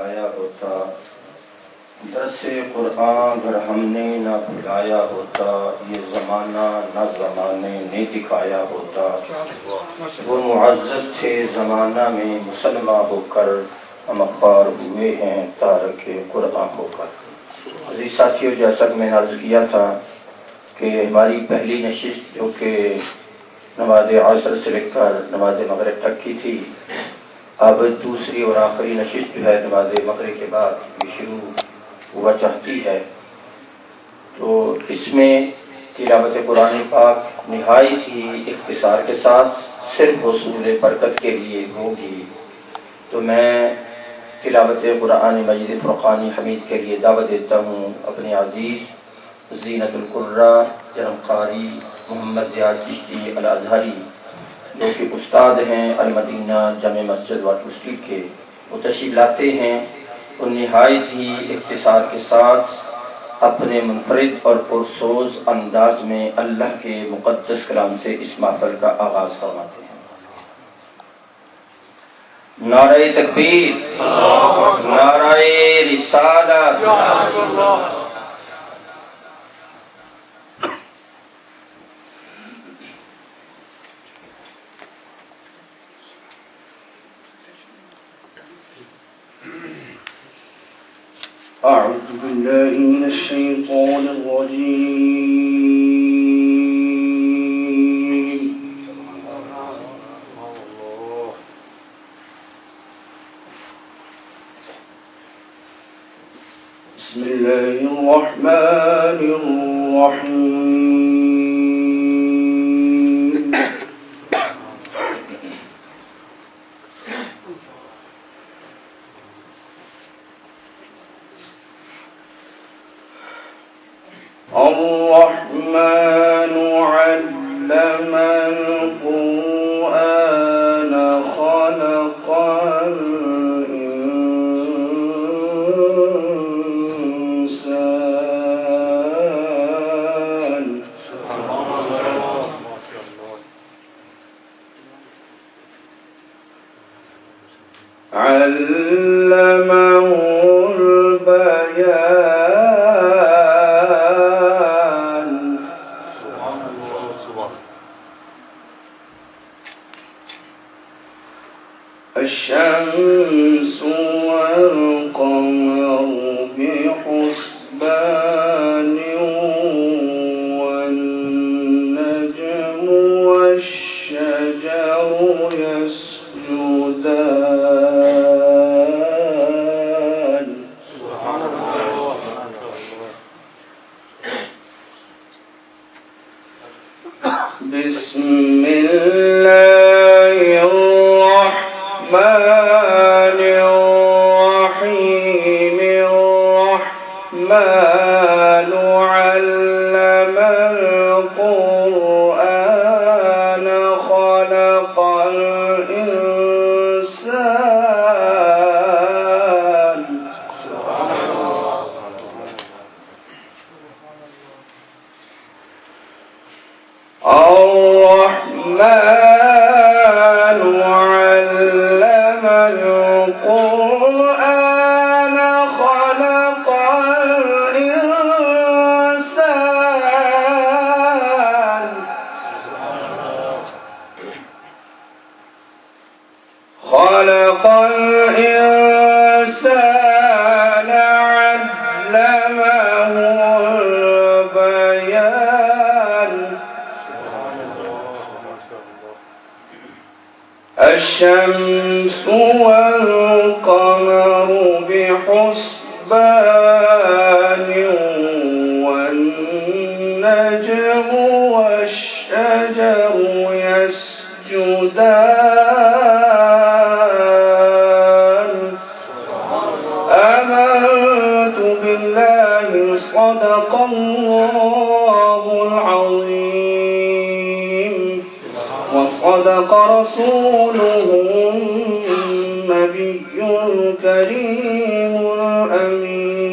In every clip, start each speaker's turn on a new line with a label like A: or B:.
A: آیا ہوتا درس قرآن اگر ہم نے نہ بھلایا ہوتا، یہ زمانہ نہ زمانے نے دکھایا ہوتا۔ وہ معزز تھے زمانہ میں مسلمہ ہو کر، ہم اخبار ہوئے ہیں تارک قرآن ہو کر۔ عزیز ساتھیو، جیسا کہ میں نے عرض کیا تھا کہ ہماری پہلی نشست جو کہ نماز عصر سے لے کر نماز مغرب تک کی تھی، اب دوسری اور آخری نشست جو ہے نماز مغرب کے بعد یہ شروع ہوا چاہتی ہے۔ تو اس میں تلاوت قرآن پاک نہایت ہی اختصار کے ساتھ صرف حصول برکت کے لیے ہوگی۔ تو میں تلاوت قرآن مجید فرقان حمید کے لیے دعوت دیتا ہوں اپنے عزیز زینت القرہ جناب قاری محمد زیاد چشتی الازہری، جو کہ استاد ہیں المدینہ جامع مسجد واٹر اسٹریٹ کے، وہ تشریف لاتے ہیں اور نہایت ہی اختصار کے ساتھ اپنے منفرد اور پرسوز انداز میں اللہ کے مقدس کلام سے اس محفل کا آغاز فرماتے ہیں۔ نعرہ تکبیر، نعرہ رسالت۔
B: أعوذ بالله من الشيطان الرجيم بسم الله الرحمن الرحيم الرحمن علم القرآن خلق الإنسان علمه البيان الشمس والقمر بحسبان والنجم والشجر يسجدان بسم الله الرحمن الرحيم الرحمن علم القرآن خلق الإنسان الرحمن علم القرآن خلق الإنسان خلق الإنسان علمه البيان الشمس والقمر بحسبان والنجم والشجر يسجدان آمنت بالله صدق الله العظيم وصدق رسوله النبي الكريم الأمين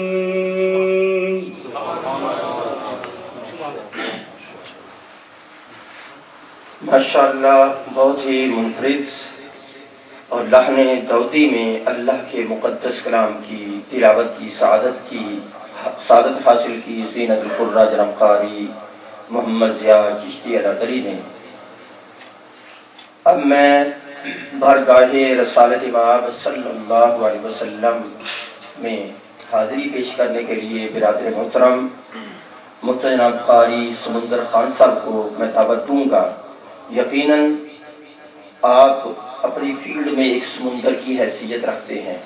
A: ماشاءاللہ، بہت ہی منفرد اور لحن داؤدی میں اللہ کے مقدس کلام کی تلاوت کی سعادت حاصل کی زینت القرہ جناب قاری محمد ضیاء چشتی الادری نے۔ اب میں بارگاہ رسالت مآب صلی اللہ علیہ وسلم میں حاضری پیش کرنے کے لیے برادر محترم جناب قاری سمندر خان صاحب کو میں دعوت دوں گا۔ یقیناً آپ اپنی فیلڈ میں ایک سمندر کی حیثیت رکھتے ہیں،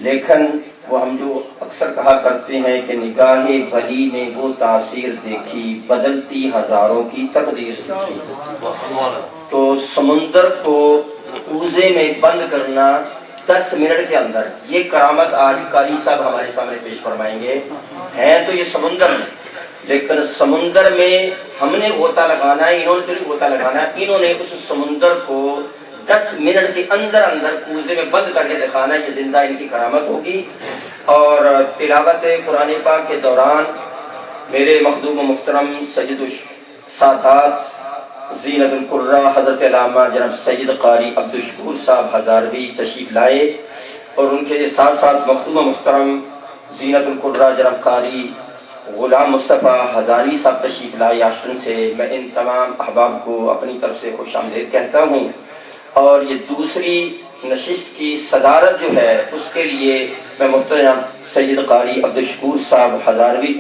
A: لیکن وہ ہم جو اکثر کہا کرتے ہیں کہ نگاہ ولی نے وہ تاثیر دیکھی بدلتی ہزاروں کی تقدیر دیکھی۔ تو سمندر کو کوزے میں بند کرنا 10 منٹ کے اندر، یہ کرامت آج قاری صاحب ہمارے سامنے پیش فرمائیں گے۔ ہیں تو یہ سمندر میں، لیکن سمندر میں ہم نے غوطہ لگانا ہے، انہوں نے تو نہیں غوطہ لگانا ہے، انہوں نے اس سمندر کو 10 منٹ کے اندر کوزے میں بند کر کے دکھانا ہے۔ یہ زندہ ان کی کرامت ہوگی۔ اور تلاوت قرآن پاک کے دوران میرے مخدوم و محترم سید السادات زینت القرہ حضرت علامہ جناب سید قاری عبدالشکور صاحب ہزاروی تشریف لائے، اور ان کے ساتھ ساتھ مخدوم و محترم زینت القرہ جناب قاری غلام مصطفیٰ ہزاری صاحب تشریف لائے آشن سے۔ میں ان تمام احباب کو اپنی طرف سے خوش آمدید کہتا ہوں، اور یہ دوسری نشست کی صدارت جو ہے اس کے لیے میں محترم سید قاری عبدالشکور صاحب ہزاروی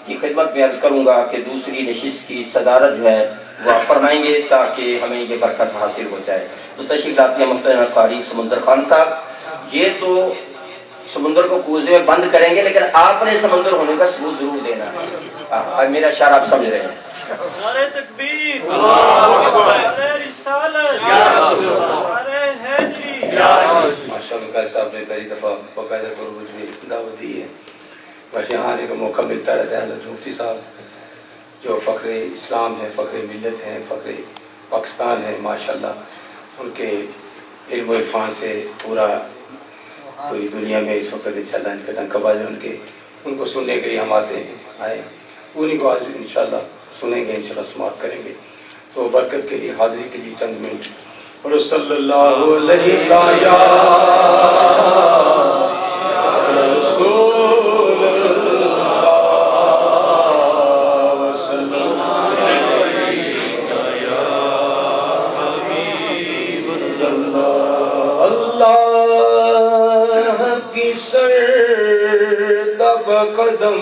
A: کی خدمت میں عرض کروں گا کہ دوسری نشست کی صدارت جو ہے وہ آپ فرمائیں گے تاکہ ہمیں یہ برکت حاصل ہو جائے۔ تو تشریف لاتے ہیں محترم قاری سمندر خان صاحب۔ یہ تو سمندر کو کوزے میں بند کریں گے، لیکن آپ نے سمندر ہونے کا ثبوت ضرور دینا ہے۔ میرا اشارہ آپ سمجھ رہے ہیں۔
C: نعرہ تکبیر، نعرہ رسالت، نعرہ حیدری۔
D: ماشاءاللہ قاری صاحب نے پہلی دفعہ باقاعدہ طور پر مجھے دعوت دی ہے، بس یہاں آنے کا موقع ملتا رہتا ہے۔ حضرت مفتی صاحب جو فخر اسلام ہے، فخر ملت ہیں، فخر پاکستان ہے، ماشاءاللہ ان کے علم و عرفان سے پوری دنیا میں اس وقت انشاءاللہ ان کا ڈنکا باز ہے ان کو سننے کے لیے ہم آئے انہیں کو آج انشاءاللہ سنیں گے، انشاءاللہ سماعت کریں گے۔ تو برکت کے لیے حاضری کے لیے چند منٹ اور صلی اللہ علیہ یا رسول اللہ صلی اللہ علیہ یا حبیب اللہ۔ اللہ کی سردب قدم،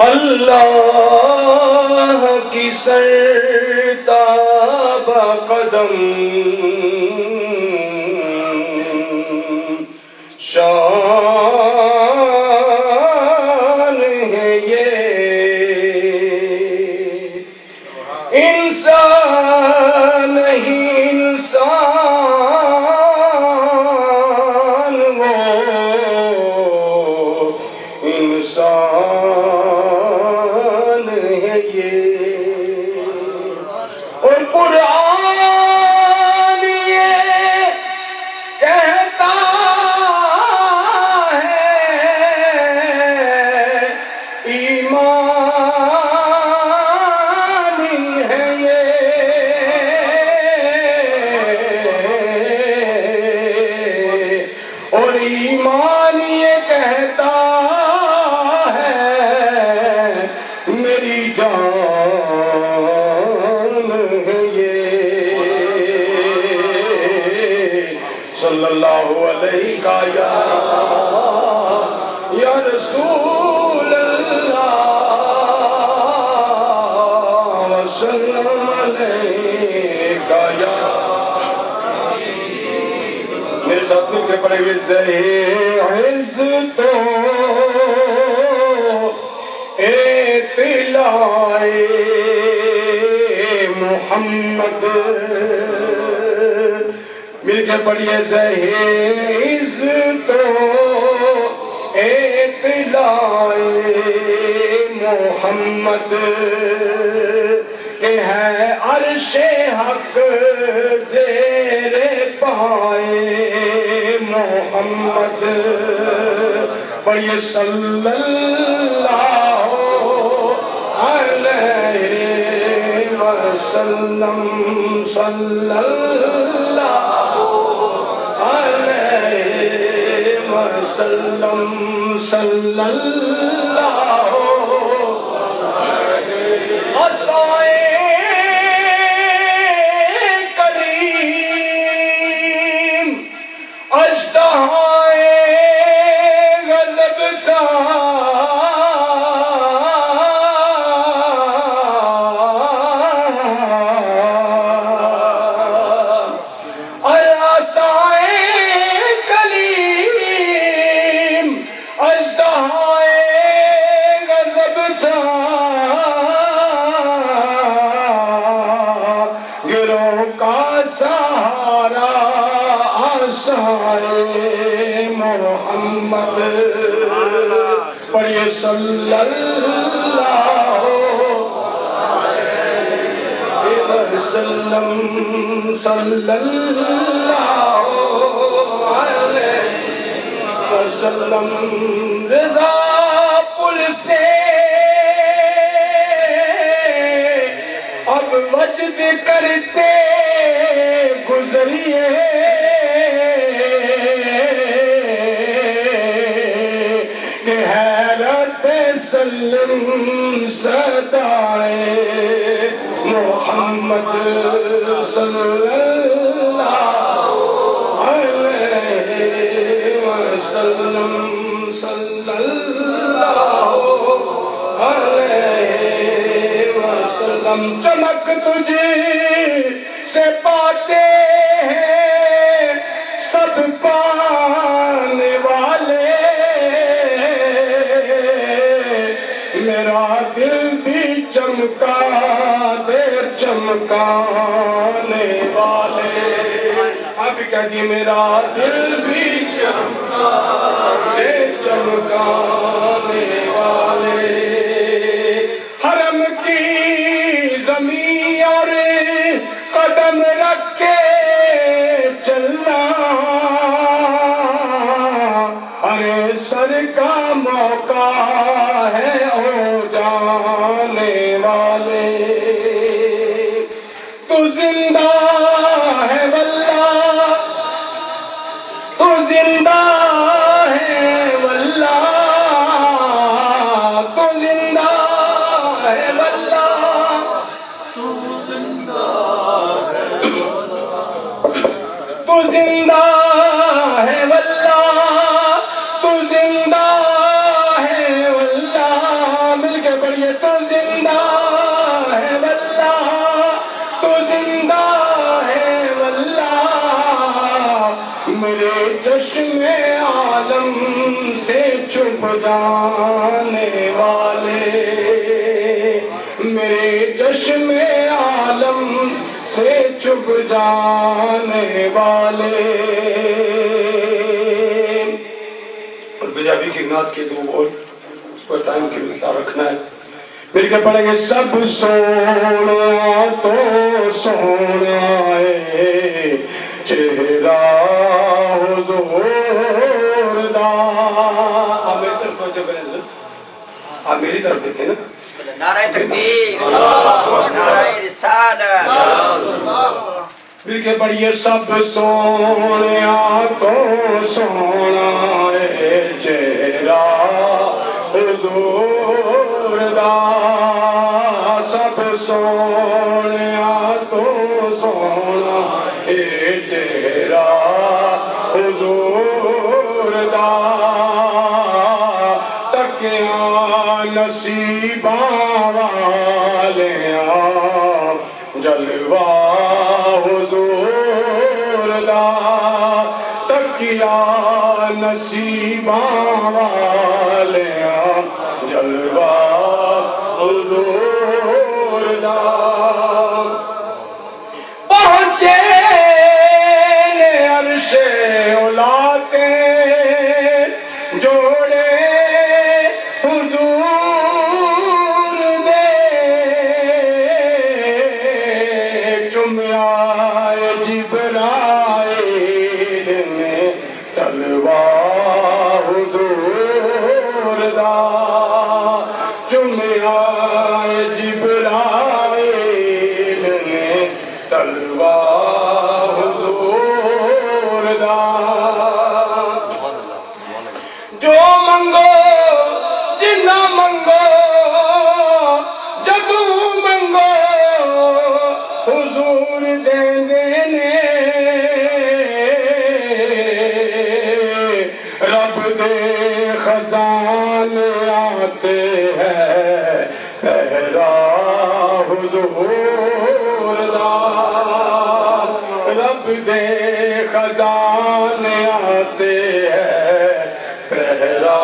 D: اللہ کی سرتاب قدم، شان ہے یہ انسان نہیں انسان وہ انسان ہے یہ۔ اور قرآن یہ کہتا ہے ایمان ہے یہ، اور ایمان یہ کہتا میری جان ہے یہ۔ صلی اللہ علیہ یا رسول اللہ وسلم علیہ یا میرے ساتھ مل کے پڑھے ہوئے زہے عز تو اطلاع محمد، مل کے پڑھیے زہیز تو اطلاع محمد کہ ہے عرش حق زیر پائے محمد۔ پڑھیے صلی اللہ علیہ
B: وسلم صلی اللہ علیہ وسلم صلی اللہ عصائے کریم اژدہائے غضب محمد پڑھیے صلی اللہ علیہ وسلم صلی اللہ علیہ وسلم رضا پل سے اب وجد کرتے گزریے سلم صدائے محمد صلی اللہ علیہ وسلم صلی اللہ علیہ وسلم چمک تجھے سے پاتے ہیں سب پانے والے میرا دل بھی چمکا دے چمکانے والے اب کہہ دی میرا دل بھی چمکا دے چمکانے والے حرم کی زمین اور قدم رکھ کے چلنا ارے سر کا موقع ہے جانے والے تو زندہ ہے واللہ تو زندہ ہے واللہ تو زندہ ہے واللہ تو زندہ ہے تو زندہ ہے واللہ تو زندہ ہے واللہ مل کے پڑھیے تو زندہ ہے واللہ تو زندہ ہے واللہ میرے چشم عالم سے چھپ جانے والے میرے چشم عالم سے چھپ جانے والے اور پنجابی کی نعت کے دو بول اس پر ٹائم کے بھی خیال رکھنا ہے مل کے پڑھیں گے سب سونا تو سونا ہے چہرہ حضور دا آپ میری طرف توجہ کریں آپ میری طرف دیکھیں نا
E: نعرہ تکبیر نعرہ رسالت
B: مل کے پڑھیے سب سونا تو سونا ہے چہرہ حضور دا سب سونا تو سونا ہے چہرہ حضور دا تکیاں نصیباں والیاں جلوہ حضور دا تکیاں نصیباں والیاں جلوہ حضور دا پہنچے نے عرش اولا کے جوڑے حضور دے چمیائے جبرائیل میں تلوہ حضور دا چمیائے جبرائیل جو منگو جنا منگو جدو منگو حضور دیں دینے رب دے خزانے آتے ہیں پہرا حضور دا رب دے خزانے آتے ہیں پہرا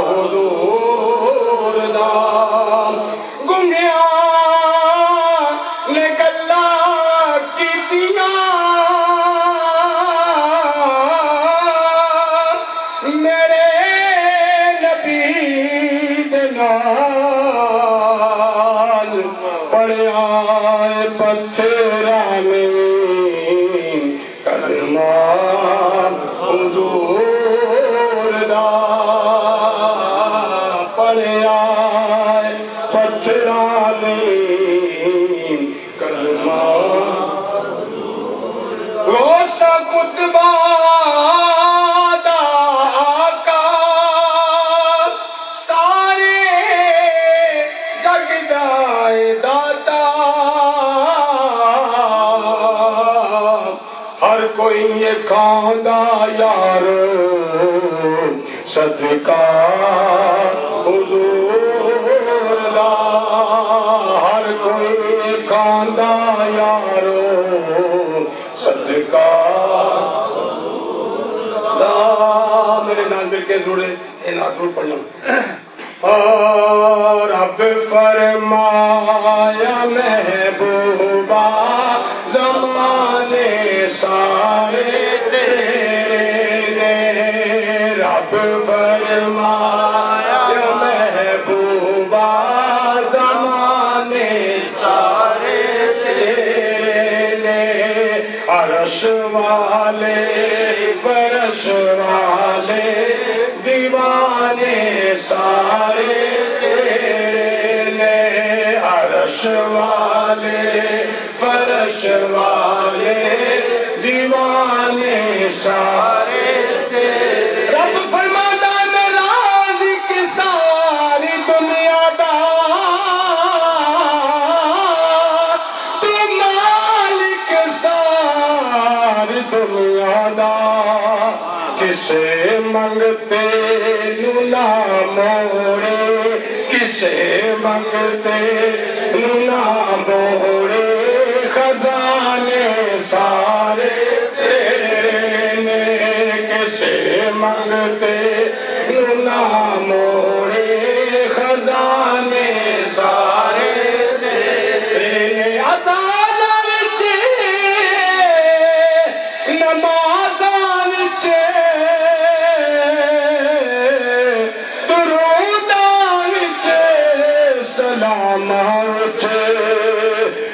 B: حضور دا گنگیاں نے گلا کیتیاں میرے نبی دے نال پڑیا پتھراں میں کلمہ حضور دا پڑیا پتھراں میں کلمہ روشا کتبہ دا آقا سارے جگ دا داتا ہر کوئی یہ کھاندا یار صدقہ حضور دا ہر کوئی کھاندا یار صدقہ دا میرے نال مل کے ضرور ہے نعت ضرور پڑھنا رب فرمایا محبوبہ زمانے سارے تیرے نے رب فرمایا محبوبہ زمانے سارے تیرے نے عرش والے فرش والے دیوانے سارے تیرے نے عرش والے فرش والے دیوانے سارے تیرے رب فرماتا میں رازق ساری دنیا دا تو مالک ساری دنیا دا کسے منگتے نو نہ موڑے کسے منگتے نو نہ موڑے خزانے سارے تیرے نے کسے منگتے نو نہ موڑے خزانے سارے تیرے نے آزادہ وچے نمازاں وچے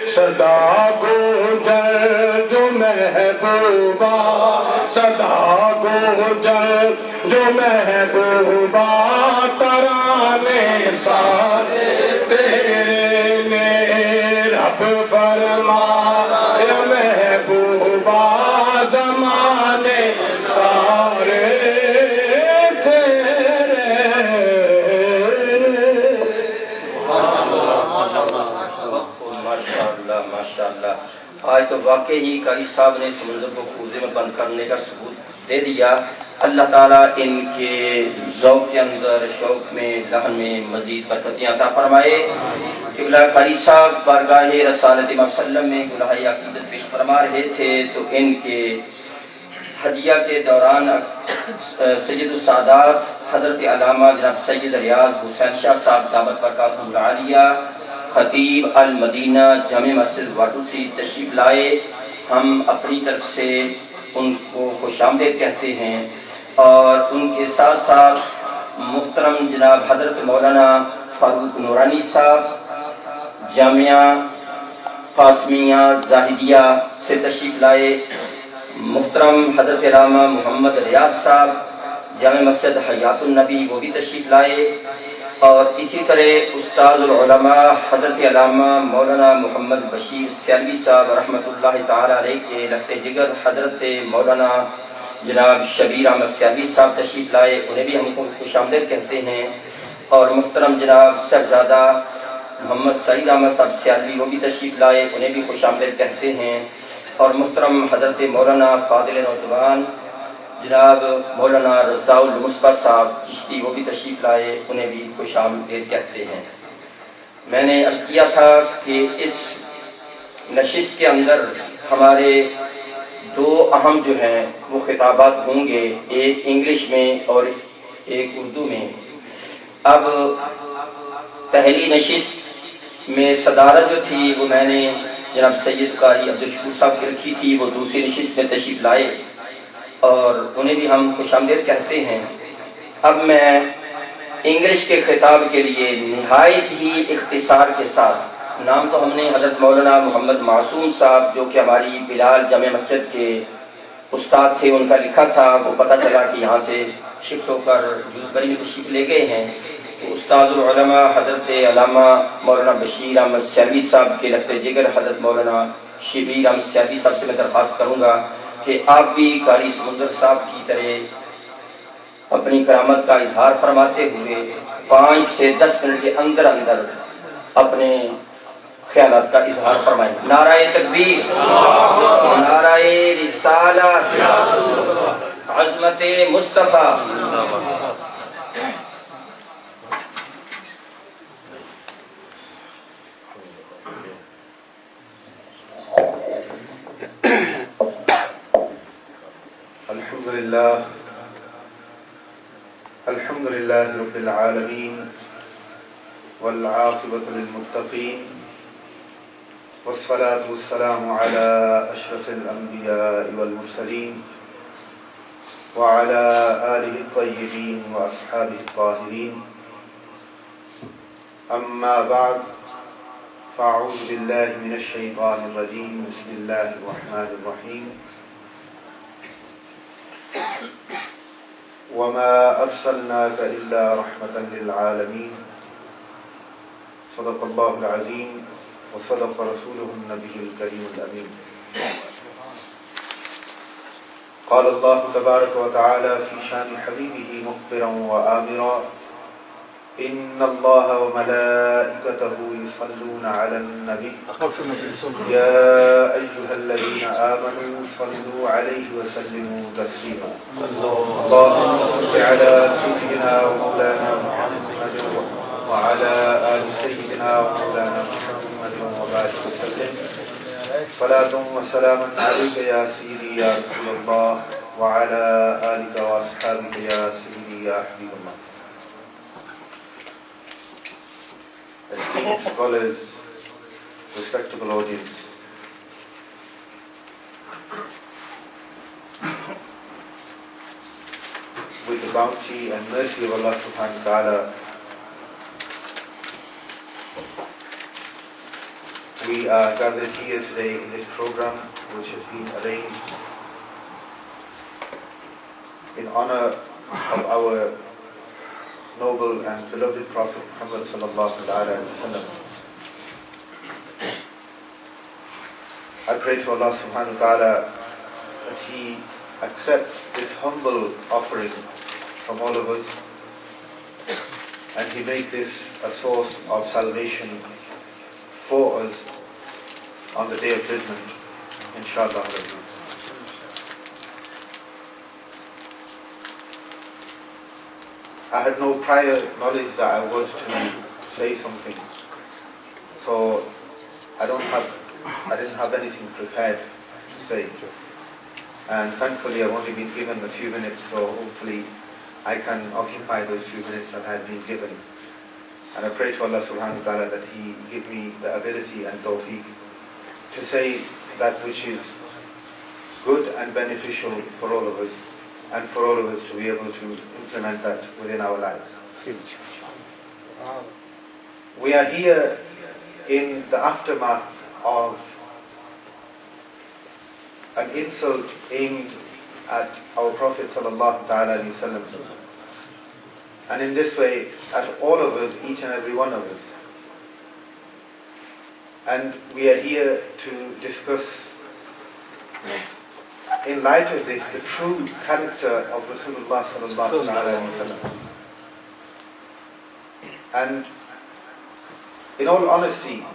B: صدا گوجر جو محبوبہ صدا گوجر جو محبوبہ ترانے سارے تیرے نے رب فرمایا محبوبہ زمانے سارے
A: ماشاءاللہ آج تو واقعی قاری صاحب نے سمندر کو کوزے میں بند کرنے کا ثبوت دے دیا اللہ تعالیٰ ان کے ذوق کے اندر شوق میں لحن میں مزید برکتیں عطا فرمائے قبلہ قاری صاحب بارگاہ رسالت امام صلی اللہ علیہ وسلم میں گلہائی عقیدت پیش فرما رہے تھے تو ان کے ہدیہ کے دوران سید السادات حضرت علامہ جناب سید ریاض حسین شاہ صاحب دعوت برکاتہ العالیہ خطیب المدینہ جامع مسجد واٹوسی تشریف لائے ہم اپنی طرف سے ان کو خوش آمدید کہتے ہیں اور ان کے ساتھ ساتھ محترم جناب حضرت مولانا فاروق نورانی صاحب جامعہ قاسمیہ زاہدیہ سے تشریف لائے محترم حضرت علامہ محمد ریاض صاحب جامع مسجد حیات النبی وہ بھی تشریف لائے اور اسی طرح استاد العلماء حضرت علامہ مولانا محمد بشیر سیالوی صاحب رحمۃ اللہ تعالی علیہ کے لخت جگر حضرت مولانا جناب شبیر احمد سیالوی صاحب تشریف لائے، انہیں بھی ہم خوش آمدید کہتے ہیں، اور محترم جناب صاحبزادہ محمد سعید احمد صاحب سیالوی وہ بھی تشریف لائے، انہیں بھی خوش آمدید کہتے ہیں، اور محترم حضرت مولانا فاضل نوجوان جناب مولانا رضا المصطفیٰ صاحب چشتی وہ بھی تشریف لائے، انہیں بھی خوش آمدید کہتے ہیں۔ میں نے عرض کیا تھا کہ اس نشست کے اندر ہمارے دو اہم جو ہیں وہ خطابات ہوں گے، ایک انگلش میں اور ایک اردو میں۔ اب پہلی نشست میں صدارت جو تھی وہ میں نے جناب سید قاری عبدالشکور صاحب کی رکھی تھی، وہ دوسری نشست میں تشریف لائے اور انہیں بھی ہم خوش آمدید کہتے ہیں۔ اب میں انگلش کے خطاب کے لیے نہایت ہی اختصار کے ساتھ، نام تو ہم نے حضرت مولانا محمد معصوم صاحب جو کہ ہماری بلال جامع مسجد کے استاد تھے ان کا لکھا تھا، وہ پتہ چلا کہ یہاں سے شفٹ ہو کر جوزبری میں تشریف لے گئے ہیں، تو استاد العلماء حضرت علامہ مولانا بشیر احمد سیالوی صاحب کے لخت جگر حضرت مولانا شبیر احمد سیالوی صاحب سے میں درخواست کروں گا کہ آپ بھی قاری سمندر صاحب کی طرح اپنی کرامت کا اظہار فرماتے ہوئے 5 سے 10 منٹ کے اندر اندر اپنے خیالات کا اظہار فرمائیں۔ نعرہ تکبیر، نعرہ رسالت، عظمت مصطفیٰ۔
F: الحمد لله رب العالمين والعاقبة للمتقين والصلاة والسلام على أشرف الأنبياء والمرسلين وعلى آله الطيبين وأصحابه الطاهرين، أما بعد، فأعوذ بالله من الشيطان الرجيم، بسم الله الرحمن الرحيم. وما أرسلناك إلا رحمة للعالمين. صدق الله العظيم وصدق رسوله النبي الكريم الأمين. قال الله تبارك وتعالى في شان حبيبه مخبرا وآمرا: إن الله وملائكته يصلون على النبي يا أيها الذين آمنوا صلوا عليه وسلموا تسليما. اللهم صل على سيدنا ومولانا محمد وعلى آل سيدنا ومولانا محمد وبارك وسلم. صلاة وسلاما عليك يا سيدي يا رسول الله وعلى آلك وأصحابك يا سيدي يا حبيب الله. Esteemed scholars, respectable audience, with the bounty and mercy of Allah subhanahu wa ta'ala, we are gathered here today in this program which has been arranged in honor of our noble and beloved Prophet Muhammad sallallahu alaihi wasallam. I pray to Allah subhanahu wa ta'ala that He accepts this humble offering from all of us and He make this a source of salvation for us on the day of judgment, inshallah. I had no prior knowledge that I was to say something, so I didn't have anything prepared to say, and thankfully I've only been given a few minutes, so hopefully I can occupy those few minutes that I have been given, and I pray to Allah subhanahu wa ta'ala that He give me the ability and tawfiq to say that which is good and beneficial for all of us, and for all of us to be able to implement that within our lives. We are here in the aftermath of an insult aimed at our Prophet sallallahu ta'ala alayhi wa sallam, and in this way at all of us, each and every one of us. And we are here to discuss in light of this, the true character of Rasulullah sallallahu alaihi wasallam. And in all honesty,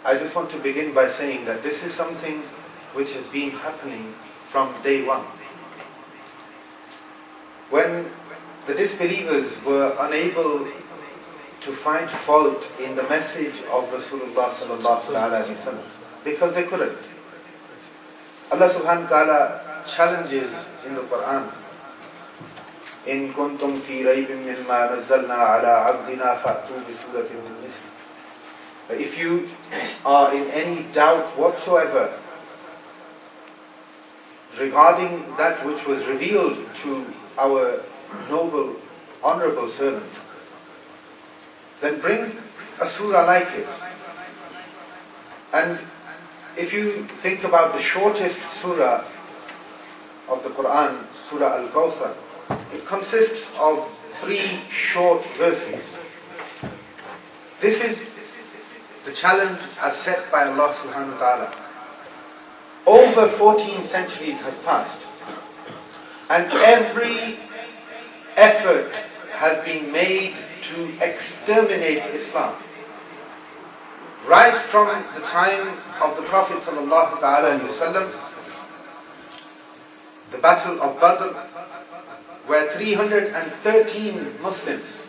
F: I just want to begin by saying that this is something which has been happening from day one. When the disbelievers were unable to find fault in the message of Rasulullah sallallahu alaihi wasallam, because they couldn't. Allah subhanahu wa ta'ala challenges in the Quran, إن كنتم في ريب مما نزلنا على عبدنا فأتوا بسورة من مثله. If you are in any doubt whatsoever regarding that which was revealed to our noble, honorable servant, then bring a surah like it. And if you think about the shortest surah of the Quran, Surah Al-Kawthar, it consists of 3 short verses. This is the challenge as set by Allah subhanahu wa ta'ala. Over 14 centuries have passed, and every effort has been made to exterminate Islam. Right from the time of the Prophet sallallahu alaihi wasallam, the Battle of Badr, where 313 Muslims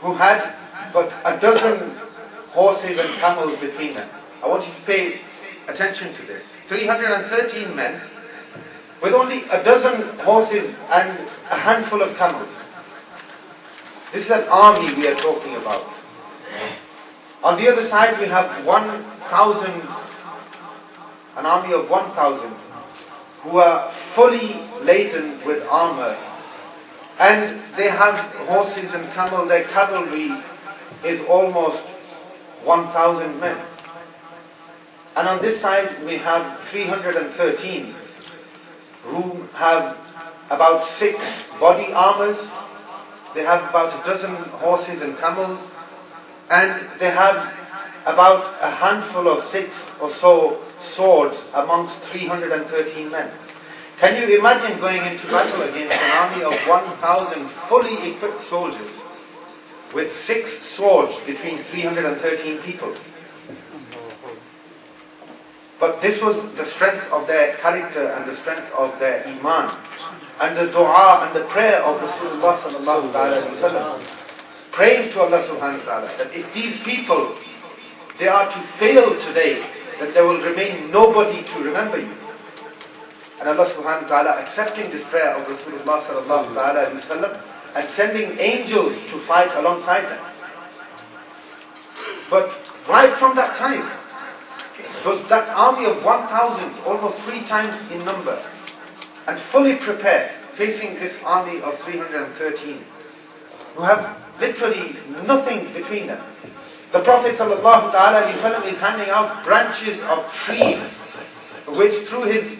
F: who had but a dozen horses and camels between them. I want you to pay attention to this. 313 men with only a dozen horses and a handful of camels. This is an army we are talking about. On the other side we have 1,000, an army of 1,000 who are fully laden with armor, and they have horses and camel. Their cavalry is almost 1,000 men. And on this side we have 313 who have about 6 body armors, they have about a dozen horses and camels, and they have about a handful of 6 or so swords amongst 313 men. Can you imagine going into battle against an army of 1,000 fully equipped soldiers with 6 swords between 313 people? But this was the strength of their character and the strength of their iman, and the dua and the prayer of Rasulullah sallallahu alaihi wasallam, praying to Allah subhanahu wa ta'ala that if these people, they are to fail today, that there will remain nobody to remember you. And Allah subhanahu wa ta'ala accepting this prayer of Rasulullah sallallahu alaihi wasallam and sending angels to fight alongside them. But right from that time, that army of 1,000, almost 3 times in number, and fully prepared, facing this army of 313, who have literally nothing between them. The Prophet ﷺ is handing out branches of trees, which through his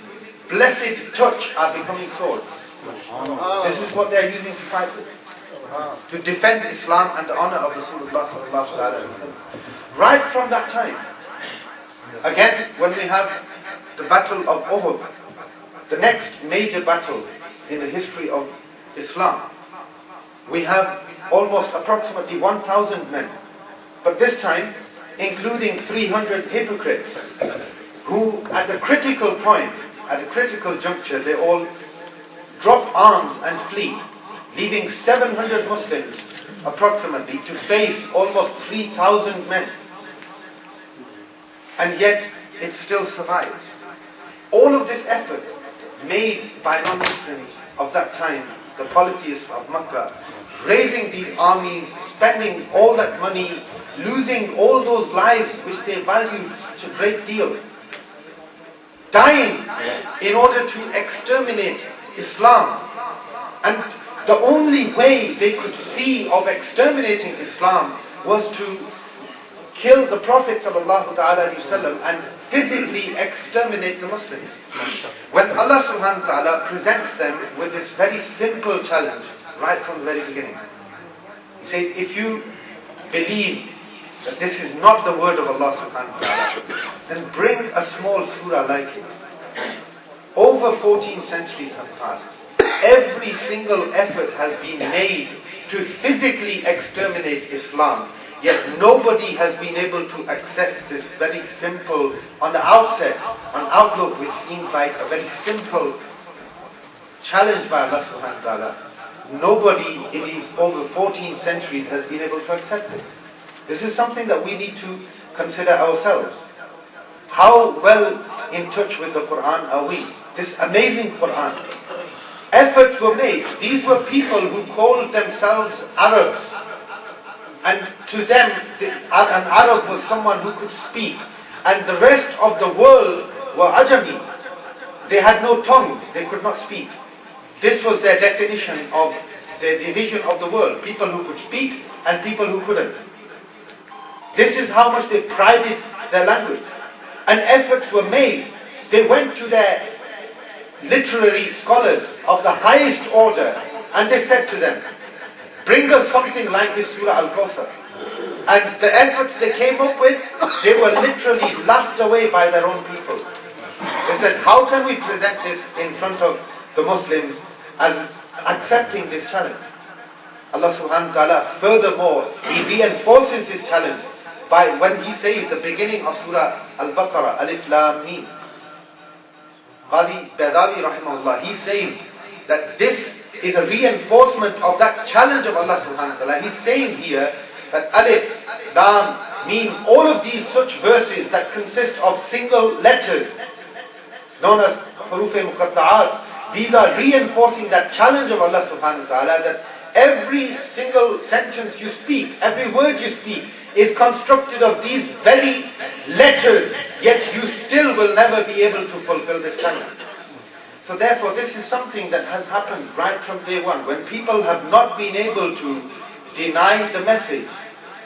F: blessed touch are becoming swords. This is what they are using to fight with, to defend Islam and the honor of Rasulullah ﷺ. Right from that time, again, when we have the Battle of Uhud, the next major battle in the history of Islam, we have almost approximately 1,000 men, but this time including 300 hypocrites who at the critical point, at a critical juncture, they all drop arms and flee, leaving 700 Muslims approximately to face almost 3,000 men. And yet it still survives. All of this effort made by non-Muslims of that time, the polytheists of Makkah, raising these armies, spending all that money, losing all those lives which they valued such a great deal, dying in order to exterminate Islam. And the only way they could see of exterminating Islam was to kill the Prophet ﷺ and physically exterminate the Muslims. When Allah subhanahu wa ta'ala presents them with this very simple challenge right from the very beginning, He says, if you believe that this is not the word of Allah subhanahu wa ta'ala, then bring a small surah like it. Over 14 centuries have passed. Every single effort has been made to physically exterminate Islam. Yet nobody has been able to accept this very simple, on the outset, an outlook which seemed like a very simple challenge by Allah subhanahu wa ta'ala. Nobody in these over 14 centuries has been able to accept it. This is something that we need to consider ourselves. How well in touch with the Quran are we? This amazing Quran. Efforts were made. These were people who called themselves Arabs. And to them, an Arab was someone who could speak. And the rest of the world were Ajami. They had no tongues. They could not speak. This was their definition of the division of the world. People who could speak and people who couldn't. This is how much they prided their language. And efforts were made. They went to their literary scholars of the highest order and they said to them, bring us something like this Surah Al-Kawthar. And the efforts they came up with, they were literally laughed away by their own people. They said, how can we present this in front of the Muslims as accepting this challenge? Allah subhanahu wa ta'ala, furthermore, He reinforces this challenge by when He says the beginning of Surah Al-Baqarah, Alif Lam Mim. Qadi Baydawi rahimahullah, he says that this is a reinforcement of that challenge of Allah subhanahu wa ta'ala. He's saying here that Alif, Lam, Mim, all of these such verses that consist of single letters known as Huruf Muqatta'at, these are reinforcing that challenge of Allah subhanahu wa ta'ala that every single sentence you speak, every word you speak is constructed of these very letters, yet you still will never be able to fulfill this challenge. So therefore this is something that has happened right from day one. When people have not been able to deny the message,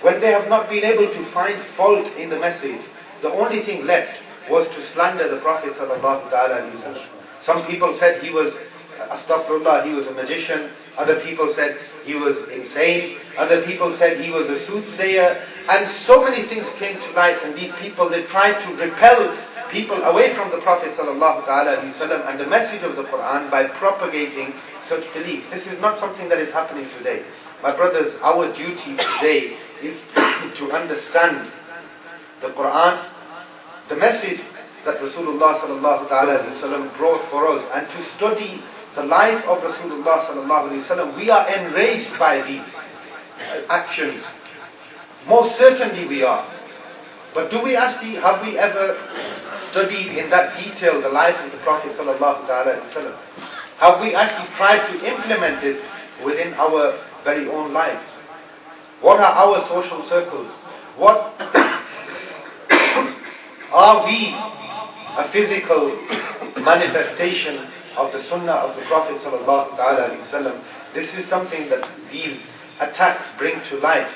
F: when they have not been able to find fault in the message, the only thing left was to slander the Prophet sallallahu alaihi wasallam. Some people said he was, astaghfirullah, he was a magician. Other people said he was insane. Other people said he was a soothsayer. And so many things came to light, and these people, they tried to repel people away from the Prophet ﷺ and the message of the Quran by propagating such beliefs. This is not something that is happening today. My brothers, our duty today is to understand the Quran, the message that Rasulullah ﷺ brought for us, and to study the life of Rasulullah ﷺ. We are enraged by these actions. Most certainly we are. But do we actually, have we ever studied in that detail the life of the Prophet ﷺ? Have we actually tried to implement this within our very own lives? What are our social circles? What are we a physical manifestation of the Sunnah of the Prophet ﷺ? This is something that these attacks bring to light.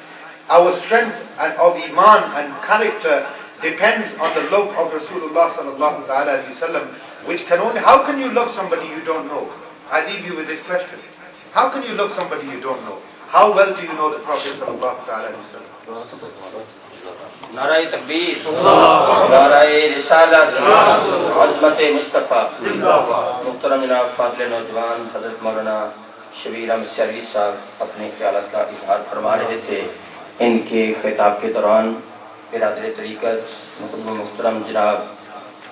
F: Our strength and of Iman and character depends on the love of Rasulullah ﷺ, which can only, how can you love somebody you don't know? I leave you with this question. How can you love somebody you don't know? How well do you know the Prophet ﷺ?
A: نعرہ تکبیر، نعرہ رسالت، عظمت مصطفیٰ. محترم جناب فاضل نوجوان حضرت مولانا شبیر احمد سیالوی صاحب اپنے خیالات کا اظہار فرما رہے تھے. ان کے خطاب کے دوران برادر طریقت محترم جناب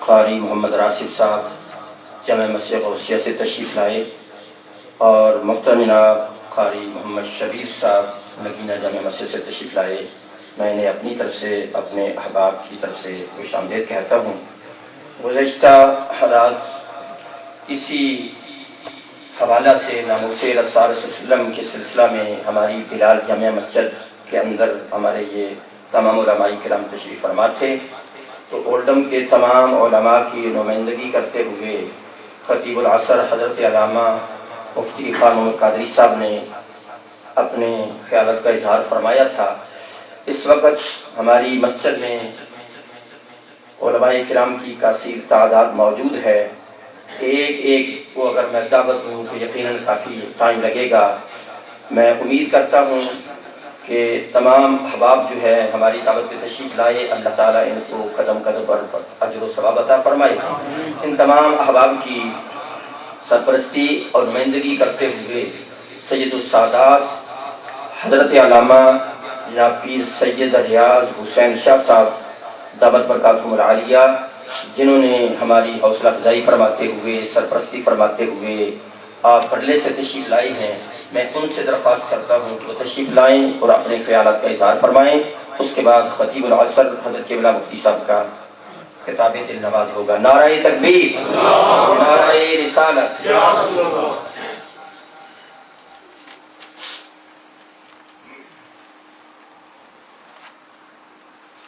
A: قاری محمد راشد صاحب جامع مسجد غوثیہ سے تشریف لائے اور محترم جناب قاری محمد شبیر صاحب نگینہ جامع مسجد سے تشریف لائے. میں انہیں اپنی طرف سے اپنے احباب کی طرف سے خوش آمدید کہتا ہوں. گزشتہ حالات اسی حوالہ سے ناموس رسول صلی اللہ علیہ وسلم کے سلسلہ میں ہماری بلال جامع مسجد کے اندر ہمارے یہ تمام علماء کرام تشریف فرما تھے. تو اولڈم کے تمام علماء کی نمائندگی کرتے ہوئے خطیب العصر حضرت علامہ مفتی خان محمد قادری صاحب نے اپنے خیالات کا اظہار فرمایا تھا. اس وقت ہماری مسجد میں علماء کرام کی کثیر تعداد موجود ہے. ایک کو اگر میں دعوت دوں تو یقیناً کافی ٹائم لگے گا. میں امید کرتا ہوں کہ تمام احباب جو ہے ہماری دعوت پہ تشریف لائے، اللہ تعالیٰ ان کو قدم قدم پر اجر و ثواب عطا فرمائے۔ ان تمام احباب کی سرپرستی اور نمائندگی کرتے ہوئے سید السادات حضرت علامہ جناب پیر سید ریاض حسین شاہ صاحب دعوت برکاتہم العالیہ، جنہوں نے ہماری حوصلہ افزائی فرماتے ہوئے سرپرستی فرماتے ہوئے آپ پرلے سے تشریف لائے ہیں، میں ان سے درخواست کرتا ہوں کہ وہ تشریف لائیں اور اپنے خیالات کا اظہار فرمائیں۔ اس کے بعد خطیب العصر حضرت قبلہ مفتی صاحب کا خطاب دل نواز ہوگا۔ نعرہ تکبیر، نعرہ رسالت۔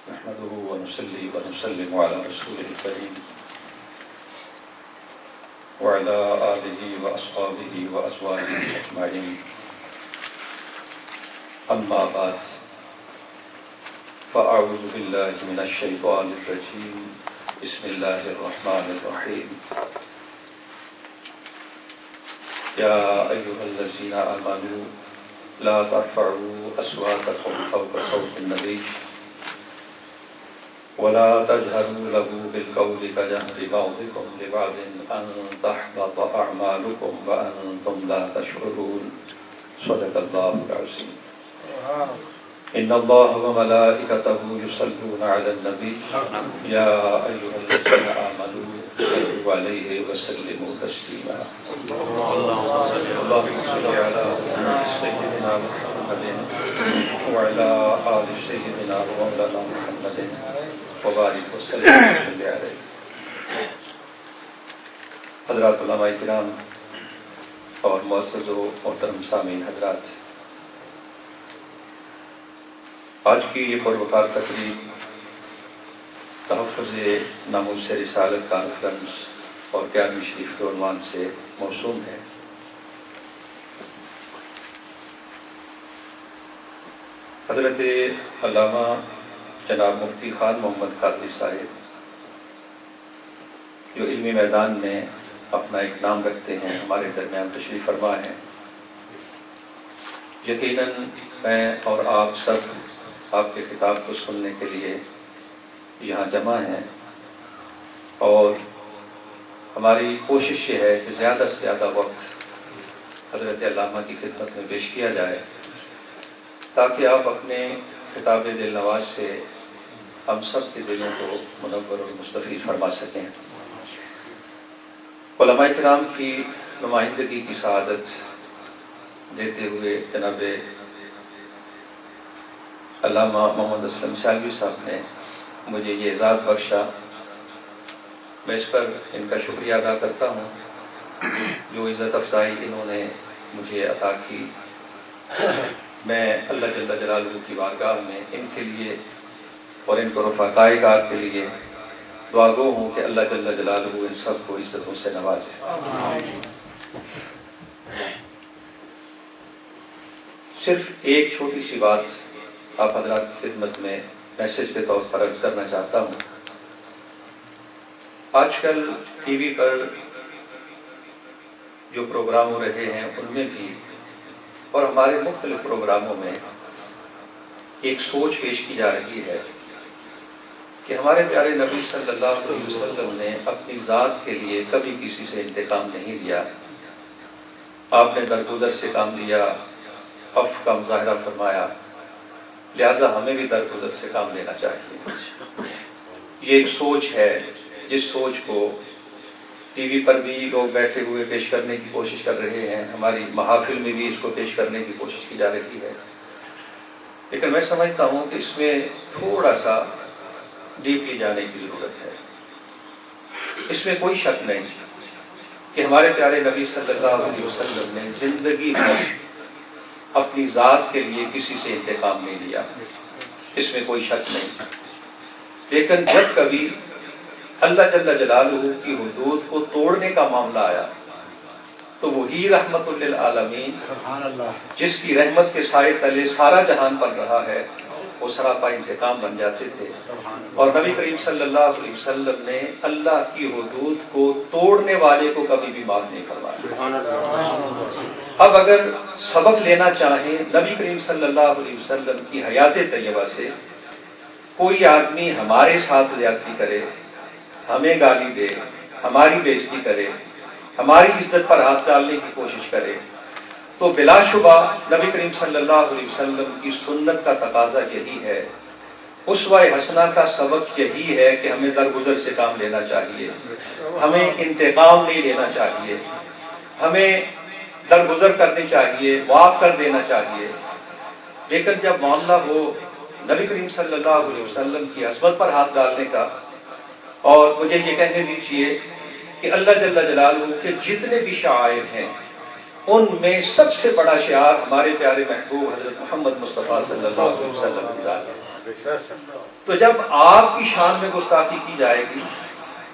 G: نحمده ونصلي ونسلم على رسوله الكريم وعلى آله وأصحابه وأزواجه أجمعين، أما بعد، فأعوذ بالله من الشيطان الرجيم، بسم الله الرحمن الرحيم، يا أيها الذين آمنوا لا ترفعوا أصواتكم فوق صوت النبي ولا تجهروا له بالقول كجهر بعضكم لبعض أن تحبط أعمالكم وأنتم لا تشعرون، صدق الله العظيم۔ إن الله وملائكته يصلون على النبي يا أيها الذين آمنوا صلوا عليه وسلموا تسليما، اللهم صل على سيدنا محمد وعلى آل سيدنا ومولانا محمد وبارك وسلم علیہ۔ حضرات علماء کرام اور معزز و محترم سامعین حضرات، آج کی یہ پروقار تقریب تحفظ ناموس رسالت کانفرنس اور 11ویں شریف کے عنوان سے موسوم ہے۔ حضرت علامہ جناب مفتی خان محمد قادری صاحب جو علمی میدان میں اپنا ایک نام رکھتے ہیں، ہمارے درمیان تشریف فرما ہیں۔ یقیناً میں اور آپ سب آپ کے خطاب کو سننے کے لیے یہاں جمع ہیں، اور ہماری کوشش یہ ہے کہ زیادہ سے زیادہ وقت حضرت علامہ کی خدمت میں پیش کیا جائے، تاکہ آپ اپنے خطاب دل نواز سے ہم سب کے دلوں کو منور اور مستفید فرما سکیں۔ علماء کرام کی نمائندگی کی سعادت دیتے ہوئے جناب علامہ محمد اسلم سیالوی صاحب نے مجھے یہ اعزاز بخشا، میں اس پر ان کا شکریہ ادا کرتا ہوں جو عزت افزائی انہوں نے مجھے عطا کی۔ میں اللہ جل جلالہ کی بارگاہ میں ان کے لیے اور ان کو رفقائے کار کے لیے دعا گو ہوں کہ اللہ جل جلالہ ان سب کو عزتوں سے نوازے۔ صرف ایک چھوٹی سی بات آپ حضرات کی خدمت میں میسج کے طور پر عرض کرنا چاہتا ہوں۔ آج کل ٹی وی پر جو پروگرام ہو رہے ہیں ان میں بھی اور ہمارے مختلف پروگراموں میں ایک سوچ پیش کی جا رہی ہے کہ ہمارے پیارے نبی صلی اللہ علیہ وسلم نے اپنی ذات کے لیے کبھی کسی سے انتقام نہیں لیا، آپ نے درگزر سے کام لیا، عفو کا مظاہرہ فرمایا، لہذا ہمیں بھی درگزر سے کام لینا چاہیے۔ یہ ایک سوچ ہے جس سوچ کو ٹی وی پر بھی لوگ بیٹھے ہوئے پیش کرنے کی کوشش کر رہے ہیں، ہماری محافل میں بھی اس کو پیش کرنے کی کوشش کی جا رہی ہے، لیکن میں سمجھتا ہوں کہ اس میں تھوڑا سا ڈیپلی جانے کی ضرورت ہے۔ اس میں کوئی شک نہیں کہ ہمارے پیارے نبی صلی اللہ علیہ وسلم نے زندگی میں اپنی ذات کے لیے کسی سے انتقام نہیں لیا، اس میں کوئی شک نہیں، لیکن جب کبھی اللہ جل جلالہ کی حدود کو توڑنے کا معاملہ آیا تو وہی رحمت للعالمین جس کی رحمت کے سائے تلے سارا جہان بن رہا ہے وہ سراپا انتقام بن جاتے تھے، اور نبی کریم صلی اللہ علیہ وسلم نے اللہ کی حدود کو توڑنے والے کو کبھی بھی معاف نہیں فرمایا۔ اب اگر سبق لینا چاہیں نبی کریم صلی اللہ علیہ وسلم کی حیات طیبہ سے، کوئی آدمی ہمارے ساتھ زیادتی کرے، ہمیں گالی دے، ہماری بےزتی کرے، ہماری عزت پر ہاتھ ڈالنے کی کوشش کرے، تو بلا شبہ نبی کریم صلی اللہ علیہ وسلم کی سنت کا تقاضا یہی ہے، اسوہ حسنہ کا سبق یہی ہے کہ ہمیں درگزر سے کام لینا چاہیے، ہمیں انتقام نہیں لینا چاہیے، ہمیں درگزر کرنی چاہیے، معاف کر دینا چاہیے۔ لیکن جب معاملہ ہو نبی کریم صلی اللہ علیہ وسلم کی عظمت پر ہاتھ ڈالنے کا، اور مجھے یہ کہنے دیجیے کہ اللہ جل جلالہ کے جتنے بھی شعائر ہیں ان میں سب سے بڑا شعار ہمارے پیارے محبوب حضرت محمد مصطفیٰ صلی اللہ علیہ وسلم کی ذات ہے۔ تو جب آپ کی شان میں گستاخی کی جائے گی،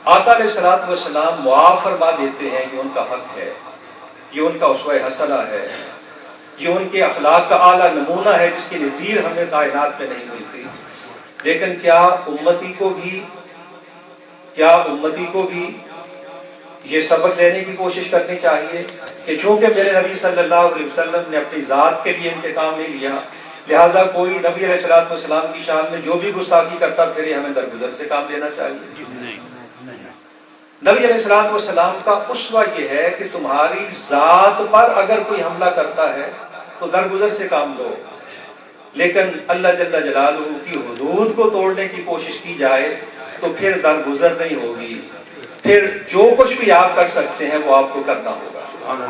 G: آقا علیہ الصلوۃ والسلام معاف فرما دیتے ہیں، یہ ان کا حق ہے، یہ ان کا اسوہ حسنہ ہے، یہ ان کے اخلاق کا اعلیٰ نمونہ ہے جس کی نظیر ہمیں کائنات میں نہیں ملتی۔ لیکن کیا امتی کو بھی یہ سبق لینے کی کوشش کرنی چاہیے کہ چونکہ میرے نبی صلی اللہ علیہ وسلم نے اپنی ذات کے لیے انتقام نہیں لیا، لہذا کوئی نبی علیہ الصلوۃ والسلام کی شان میں جو بھی گستاخی کرتا پھر ہمیں درگزر سے کام لینا چاہیے۔ نبی علیہ الصلوۃ والسلام کا اسوہ یہ ہے کہ تمہاری ذات پر اگر کوئی حملہ کرتا ہے تو درگزر سے کام لو، لیکن اللہ جل جلالہ کی حدود کو توڑنے کی کوشش کی جائے تو پھر درگزر نہیں ہوگی، پھر جو کچھ بھی آپ کر سکتے ہیں وہ آپ کو کرنا ہوگا۔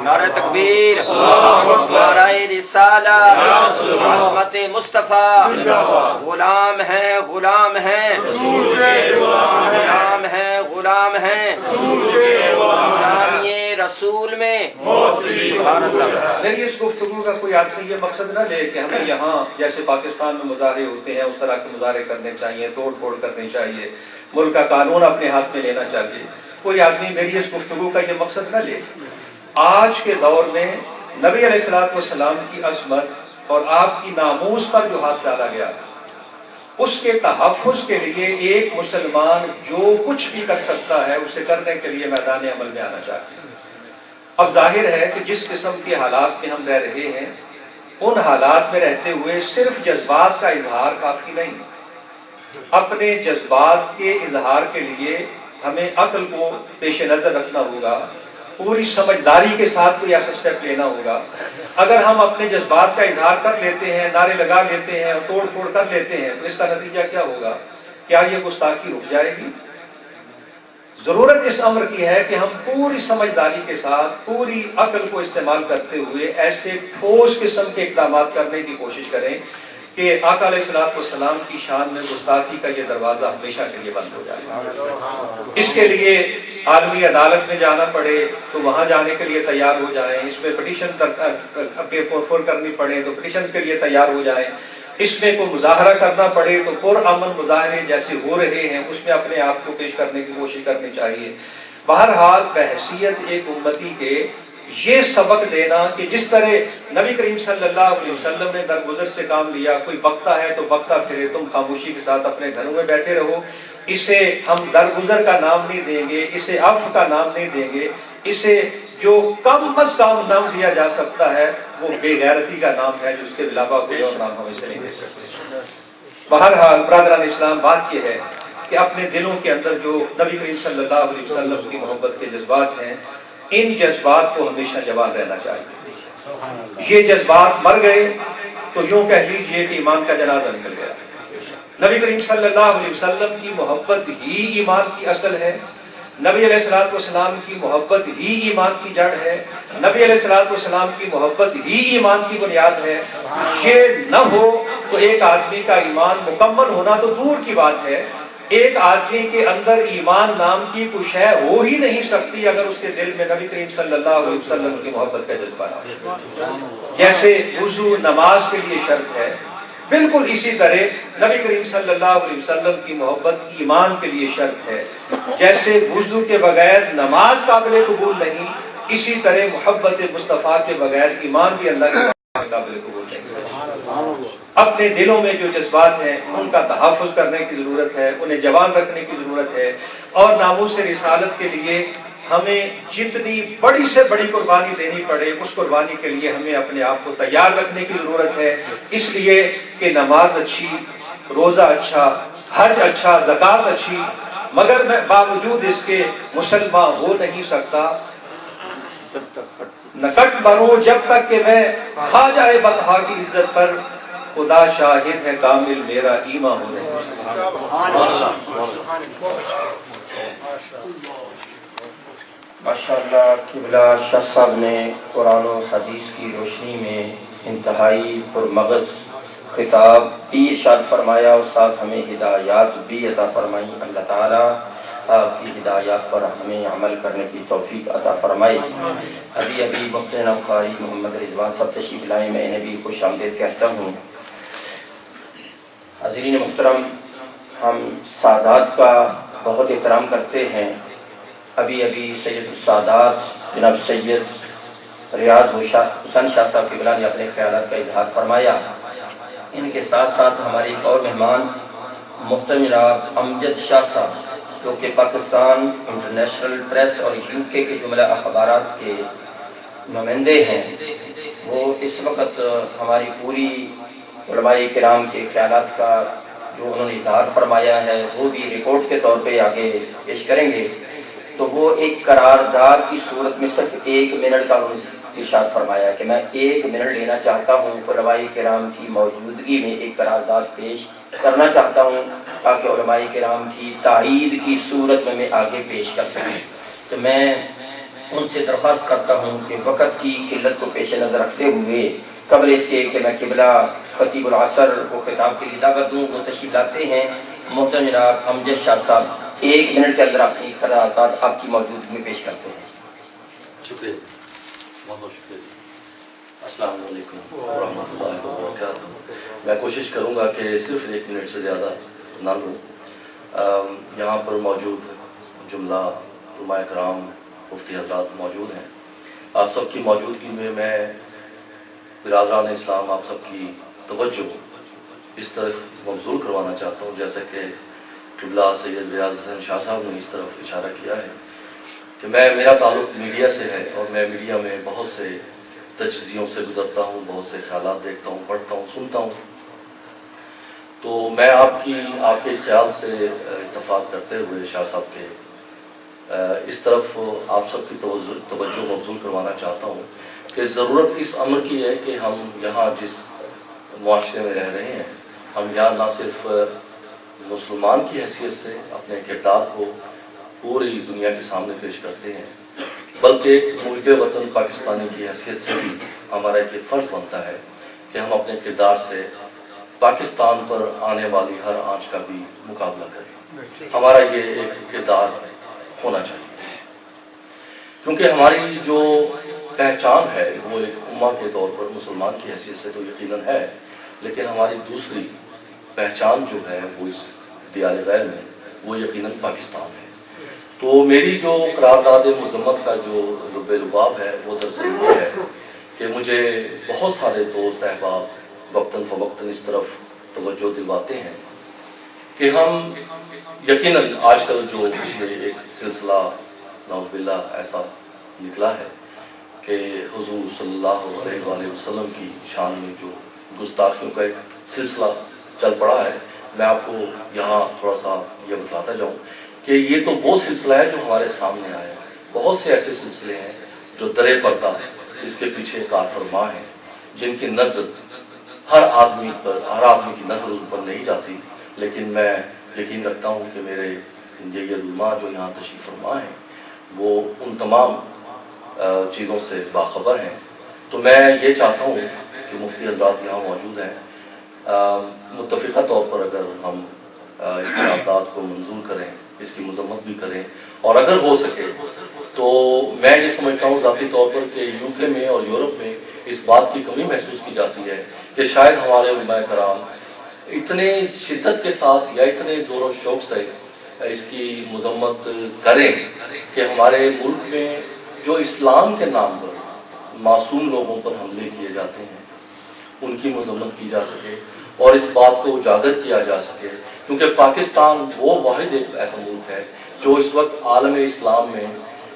E: نعرہ تکبیر، نعرہ رسالت، عظمت مصطفیٰ، غلام ہیں غلام ہیں غلام ہیں غلام ہیں غلامی رسول میں سبحان اللہ۔
G: میری اس گفتگو کا کوئی آدمی یہ مقصد نہ لے کہ ہمیں یہاں جیسے پاکستان میں مظاہرے ہوتے ہیں اس طرح کے مظاہرے کرنے چاہیے، توڑ پھوڑ کرنی چاہیے، ملک کا قانون اپنے ہاتھ میں لینا چاہیے۔ کوئی آدمی میری اس گفتگو کا یہ مقصد نہ لے۔ آج کے دور میں نبی علیہ الصلوۃ والسلام کی عظمت اور آپ کی ناموس پر جو ہاتھ ڈالا گیا، اس کے تحفظ کے لیے ایک مسلمان جو کچھ بھی کر سکتا ہے اسے کرنے کے لیے میدان عمل میں آنا چاہتے ہیں۔ اب ظاہر ہے کہ جس قسم کے حالات میں ہم رہ رہے ہیں، ان حالات میں رہتے ہوئے صرف جذبات کا اظہار کافی نہیں۔ اپنے جذبات کے اظہار کے لیے ہمیں عقل کو پیش نظر رکھنا ہوگا، پوری سمجھداری کے ساتھ کوئی ایسا سٹیپ لینا ہوگا۔ اگر ہم اپنے جذبات کا اظہار کر لیتے ہیں، نعرے لگا لیتے ہیں اور توڑ پھوڑ کر لیتے ہیں تو اس کا نتیجہ کیا ہوگا؟ کیا یہ گستاخی رک جائے گی؟ ضرورت اس امر کی ہے کہ ہم پوری سمجھداری کے ساتھ پوری عقل کو استعمال کرتے ہوئے ایسے ٹھوس قسم کے اقدامات کرنے کی کوشش کریں کہ آقا علیہ الصلوۃ والسلام کی شان میں گستاخی کا یہ دروازہ ہمیشہ کے لیے بند ہو جائے۔ اس کے لیے عالمی عدالت میں جانا پڑے تو وہاں جانے کے لیے تیار ہو جائیں، اس میں پٹیشن کرنی پڑے تو پٹیشن کے لیے تیار ہو جائیں، اس میں کوئی مظاہرہ کرنا پڑے تو پرامن مظاہرے جیسے ہو رہے ہیں اس میں اپنے آپ کو پیش کرنے کی کوشش کرنی چاہیے۔ بہرحال بحیثیت ایک امتی کے یہ سبق دینا کہ جس طرح نبی کریم صلی اللہ علیہ وسلم نے درگزر سے کام لیا، کوئی بکتا ہے تو بکتا پھرے، تم خاموشی کے ساتھ اپنے گھروں میں بیٹھے رہو، اسے ہم درگزر کا نام نہیں دیں گے، اسے عفو کا نام نہیں دیں گے، اسے جو کم از کم نام دیا جا سکتا ہے وہ بے غیرتی کا نام ہے، جو اس کے علاوہ کوئی اور نام ہم اسے نہیں دے سکتے۔ بہرحال برادران اسلام، بات یہ ہے کہ اپنے دلوں کے اندر جو نبی کریم صلی اللہ علیہ وسلم کی محبت کے جذبات ہیں، ان جذبات کو ہمیشہ جوان رہنا چاہیے۔ یہ جذبات مر گئے تو یوں کہہ لیجئے کہ ایمان کا جنازہ نکل گیا۔ نبی کریم صلی اللہ علیہ وسلم کی محبت ہی ایمان کی اصل ہے، نبی علیہ الصلوۃ والسلام کی محبت ہی ایمان کی جڑ ہے، نبی علیہ الصلوۃ والسلام کی محبت ہی ایمان کی بنیاد ہے۔ یہ نہ ہو تو ایک آدمی کا ایمان مکمل ہونا تو دور کی بات ہے، ایک آدمی کے اندر ایمان نام کی کوئی شے ہو ہی نہیں سکتی اگر اس کے دل میں نبی کریم صلی اللہ علیہ وسلم کی محبت کا جذبہ نہ ہو۔ جیسے وضو نماز کے لیے شرط ہے، بالکل اسی طرح نبی کریم صلی اللہ علیہ وسلم کی محبت ایمان کے لیے شرط ہے۔ جیسے وضو کے بغیر نماز قابل قبول نہیں، اسی طرح محبت مصطفیٰ کے بغیر ایمان بھی اللہ کے قابل قبول نہیں۔ اپنے دلوں میں جو جذبات ہیں ان کا تحفظ کرنے کی ضرورت ہے، انہیں جوان رکھنے کی ضرورت ہے، اور ناموس رسالت کے لیے ہمیں جتنی بڑی سے بڑی قربانی دینی پڑے اس قربانی کے لیے ہمیں اپنے آپ کو تیار رکھنے کی ضرورت ہے، اس لیے کہ نماز اچھی، روزہ اچھا، حج اچھا، زکوٰۃ اچھی، مگر میں باوجود اس کے مسلمان ہو نہیں سکتا نکٹ بنوں جب تک کہ میں کھا جائے بطحا کی عزت پر، خدا شاہد ہے کامل میرا ایمان ہو نہیں سکتا۔
A: ماشاءاللہ قبلہ شاہ صاحب نے قرآن و حدیث کی روشنی میں انتہائی پرمغز خطاب بھی ارشاد فرمایا اور ساتھ ہمیں ہدایات بھی عطا فرمائی۔ اللہ تعالیٰ آپ کی ہدایات پر ہمیں عمل کرنے کی توفیق عطا فرمائے۔ ابھی محترم قاری محمد رضوان صاحب تشریف لائے، میں انہیں بھی خوش آمدید کہتا ہوں۔ حاضرین محترم، ہم سادات کا بہت احترام کرتے ہیں۔ ابھی سید السادات جناب سید ریاض حسین شاہ صاحب قبلہ نے اپنے خیالات کا اظہار فرمایا۔ ان کے ساتھ ساتھ ہمارے ایک اور مہمان محترم جناب امجد شاہ صاحب جو کہ پاکستان انٹرنیشنل پریس اور UK کے جملہ اخبارات کے نمائندے ہیں، وہ اس وقت ہماری پوری علماء کرام کے خیالات کا جو انہوں نے اظہار فرمایا ہے وہ بھی رپورٹ کے طور پہ آگے پیش کریں گے۔ تو وہ ایک قرارداد کی صورت میں صرف 1 منٹ کا ارشاد فرمایا کہ میں 1 منٹ لینا چاہتا ہوں، علماء کرام کی موجودگی میں ایک قرارداد پیش کرنا چاہتا ہوں تاکہ علماء کرام کی تائید کی صورت میں آگے پیش کر سکیں۔ تو میں ان سے درخواست کرتا ہوں کہ وقت کی قلت کو پیش نظر رکھتے ہوئے قبل اس کے کہ میں قبلہ خطیب العصر کو خطاب کے لیے دعوت دوں، وہ تشریف لاتے ہیں۔ محترم جناب امجد شاہ صاحب 1 منٹ کے اندر اپنی قرارداد آپ کی موجودگی میں پیش کرتے ہیں۔
H: شکریہ، بہت بہت شکریہ۔ السلام علیکم ورحمۃ اللہ وبرکاتہ۔ میں کوشش کروں گا کہ صرف 1 منٹ سے زیادہ نہ لوں۔ یہاں پر موجود جملہ علماء کرام مفتی حضرات موجود ہیں، آپ سب کی موجودگی میں برادران اسلام آپ سب کی توجہ اس طرف مبذول کروانا چاہتا ہوں، جیسا کہ قبلہ سید ریاض حسین شاہ صاحب نے اس طرف اشارہ کیا ہے کہ میرا تعلق میڈیا سے ہے اور میں میڈیا میں بہت سے تجزیوں سے گزرتا ہوں، بہت سے خیالات دیکھتا ہوں، پڑھتا ہوں، سنتا ہوں۔ تو میں آپ کے اس خیال سے اتفاق کرتے ہوئے شاہ صاحب کے اس طرف آپ سب کی توجہ مبذول کروانا چاہتا ہوں کہ ضرورت اس امر کی ہے کہ ہم یہاں جس معاشرے میں رہ رہے ہیں، ہم یہاں نہ صرف مسلمان کی حیثیت سے اپنے کردار کو پوری دنیا کے سامنے پیش کرتے ہیں، بلکہ ایک محب وطن پاکستانی کی حیثیت سے بھی ہمارا ایک فرض بنتا ہے کہ ہم اپنے کردار سے پاکستان پر آنے والی ہر آنچ کا بھی مقابلہ کریں۔ ہمارا یہ ایک کردار ہونا چاہیے، کیونکہ ہماری جو پہچان ہے وہ ایک امہ کے طور پر مسلمان کی حیثیت سے تو یقیناً ہے، لیکن ہماری دوسری پہچان جو ہے وہ اس دیار غیر میں وہ یقیناً پاکستان ہے۔ تو میری جو قرارداد مذمت کا جو لب لباب ہے وہ دراصل یہ ہے کہ مجھے بہت سارے دوست احباب وقتاً فوقتاً اس طرف توجہ دلواتے ہیں کہ ہم یقیناً آج کل جو یہ ایک سلسلہ نعوذ باللہ ایسا نکلا ہے کہ حضور صلی اللہ علیہ وآلہ وسلم کی شان میں جو گستاخیوں کا ایک سلسلہ چل پڑا ہے، میں آپ کو یہاں تھوڑا سا یہ بتلاتا جاؤں کہ یہ تو وہ سلسلہ ہے جو ہمارے سامنے آیا ہے۔ بہت سے ایسے سلسلے ہیں جو درے پردہ اس کے پیچھے کار فرما ہیں، جن کی نظر ہر آدمی کی نظر اس پر نہیں جاتی، لیکن میں یقین رکھتا ہوں کہ میرے یہ علماء جو یہاں تشریف فرما ہیں وہ ان تمام چیزوں سے باخبر ہیں۔ تو میں یہ چاہتا ہوں کہ مفتی حضرات یہاں موجود ہیں، متفقہ طور پر اگر ہم اس قرارداد کو منظور کریں، اس کی مذمت بھی کریں، اور اگر ہو سکے تو میں یہ سمجھتا ہوں ذاتی طور پر کہ UK میں اور یورپ میں اس بات کی کمی محسوس کی جاتی ہے کہ شاید ہمارے علماء کرام اتنے شدت کے ساتھ یا اتنے زور و شوق سے اس کی مذمت کریں کہ ہمارے ملک میں جو اسلام کے نام پر معصوم لوگوں پر حملے کیے جاتے ہیں ان کی مذمت کی جا سکے اور اس بات کو اجاگر کیا جا سکے، کیونکہ پاکستان وہ واحد ایک ایسا ملک ہے جو اس وقت عالم اسلام میں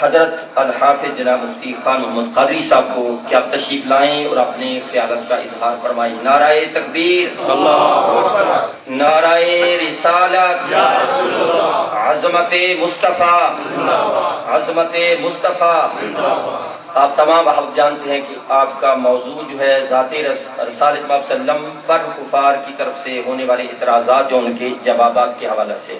E: حضرت الحافظ جناب مفتی خان محمد قادری صاحب کو کہ آپ تشریف لائیں اور اپنے خیالات کا اظہار فرمائیں۔ نعرہ تکبیر، نعرہ رسالت، عظمت مصطفیٰ، عظمت مصطفیٰ۔ آپ تمام احباب جانتے ہیں کہ آپ کا موضوع جو ہے ذات رسالت صلی اللہ علیہ وسلم پر کفار کی طرف سے ہونے والے اعتراضات جو ان کے جوابات کے حوالے سے